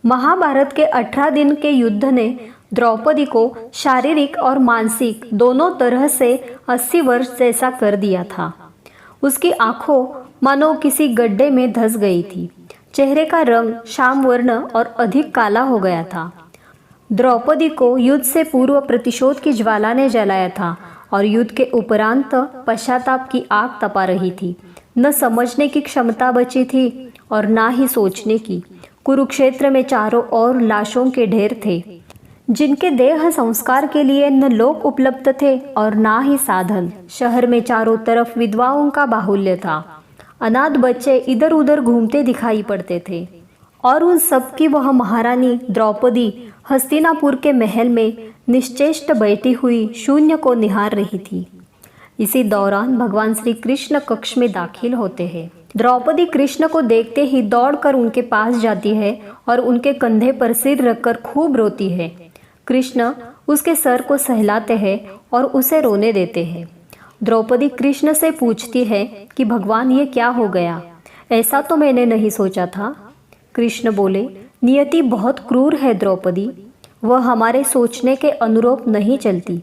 महाभारत के 18 दिन के युद्ध ने द्रौपदी को शारीरिक और मानसिक दोनों तरह से 80 वर्ष जैसा कर दिया था। उसकी आंखों मानो किसी गड्ढे में धंस गई थी। चेहरे का रंग श्याम वर्ण और अधिक काला हो गया था। द्रौपदी को युद्ध से पूर्व प्रतिशोध की ज्वाला ने जलाया था और युद्ध के उपरांत पश्चाताप की आग तपा रही थी। न समझने की क्षमता बची थी और ना ही सोचने की। कुरुक्षेत्र में चारों ओर लाशों के ढेर थे, जिनके देह संस्कार के लिए न लोग उपलब्ध थे और ना ही साधन। शहर में चारों तरफ विधवाओं का बाहुल्य था। अनाथ बच्चे इधर उधर घूमते दिखाई पड़ते थे और उन सब की वह महारानी द्रौपदी हस्तिनापुर के महल में निश्चेष्ट बैठी हुई शून्य को निहार रही थी। इसी दौरान भगवान श्री कृष्ण कक्ष में दाखिल होते हैं। द्रौपदी कृष्ण को देखते ही दौड़कर उनके पास जाती है और उनके कंधे पर सिर रखकर खूब रोती है। कृष्ण उसके सर को सहलाते हैं और उसे रोने देते हैं। द्रौपदी कृष्ण से पूछती है कि भगवान ये क्या हो गया, ऐसा तो मैंने नहीं सोचा था। कृष्ण बोले, नियति बहुत क्रूर है द्रौपदी, वह हमारे सोचने के अनुरूप नहीं चलती,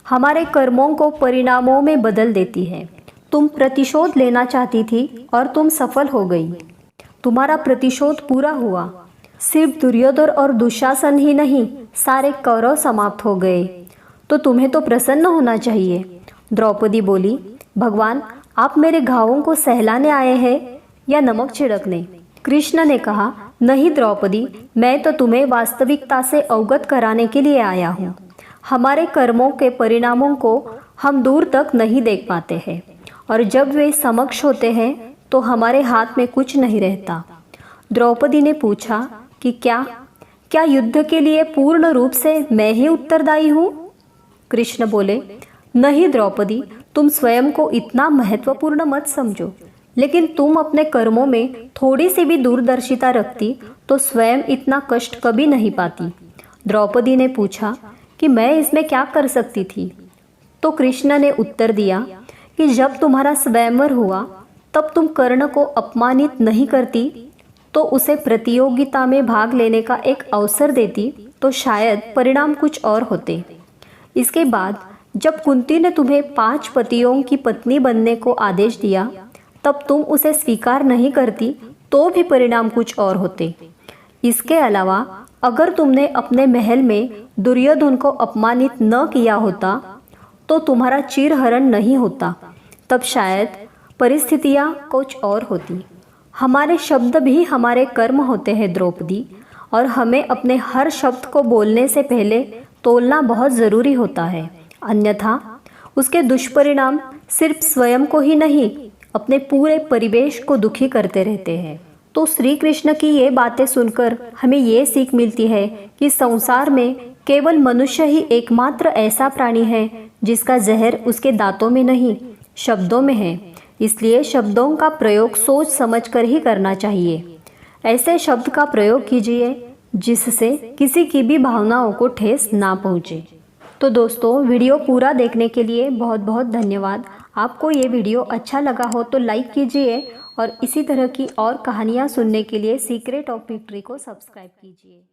हमारे कर्मों को परिणामों में बदल देती है। तुम प्रतिशोध लेना चाहती थी और तुम सफल हो गई। तुम्हारा प्रतिशोध पूरा हुआ। सिर्फ दुर्योधन और दुशासन ही नहीं, सारे कौरव समाप्त हो गए। तो तुम्हें तो प्रसन्न होना चाहिए। द्रौपदी बोली, भगवान आप मेरे घावों को सहलाने आए हैं या नमक छिड़कने? कृष्ण ने कहा, नहीं द्रौपदी, मैं तो तुम्हें वास्तविकता से अवगत कराने के लिए आया हूँ। हमारे कर्मों के परिणामों को हम दूर तक नहीं देख पाते हैं और जब वे समक्ष होते हैं तो हमारे हाथ में कुछ नहीं रहता। द्रौपदी ने पूछा कि क्या युद्ध के लिए पूर्ण रूप से मैं ही उत्तरदायी हूँ? कृष्ण बोले, नहीं द्रौपदी, तुम स्वयं को इतना महत्वपूर्ण मत समझो, लेकिन तुम अपने कर्मों में थोड़ी सी भी दूरदर्शिता रखती तो स्वयं इतना कष्ट कभी नहीं पाती। द्रौपदी ने पूछा कि मैं इसमें क्या कर सकती थी? तो कृष्ण ने उत्तर दिया कि जब तुम्हारा स्वयंवर हुआ तब तुम कर्ण को अपमानित नहीं करती तो उसे प्रतियोगिता में भाग लेने का एक अवसर देती तो शायद परिणाम कुछ और होते। इसके बाद जब कुंती ने तुम्हें 5 पतियों की पत्नी बनने को आदेश दिया तब तुम उसे स्वीकार नहीं करती तो भी परिणाम कुछ और होते। इसके अलावा अगर तुमने अपने महल में दुर्योधन को अपमानित न किया होता तो तुम्हारा चिरहरण नहीं होता, तब शायद परिस्थितियाँ कुछ और होती। हमारे शब्द भी हमारे कर्म होते हैं द्रौपदी, और हमें अपने हर शब्द को बोलने से पहले तोलना बहुत ज़रूरी होता है, अन्यथा उसके दुष्परिणाम सिर्फ स्वयं को ही नहीं अपने पूरे परिवेश को दुखी करते रहते हैं। तो श्री कृष्ण की ये बातें सुनकर हमें ये सीख मिलती है कि संसार में केवल मनुष्य ही एकमात्र ऐसा प्राणी है जिसका जहर उसके दांतों में नहीं, शब्दों में है। इसलिए शब्दों का प्रयोग सोच समझकर ही करना चाहिए। ऐसे शब्द का प्रयोग कीजिए जिससे किसी की भी भावनाओं को ठेस ना पहुँचे। तो दोस्तों, वीडियो पूरा देखने के लिए बहुत बहुत धन्यवाद। आपको ये वीडियो अच्छा लगा हो तो लाइक कीजिए और इसी तरह की और कहानियाँ सुनने के लिए सीक्रेट ऑफ विक्ट्री को सब्सक्राइब कीजिए।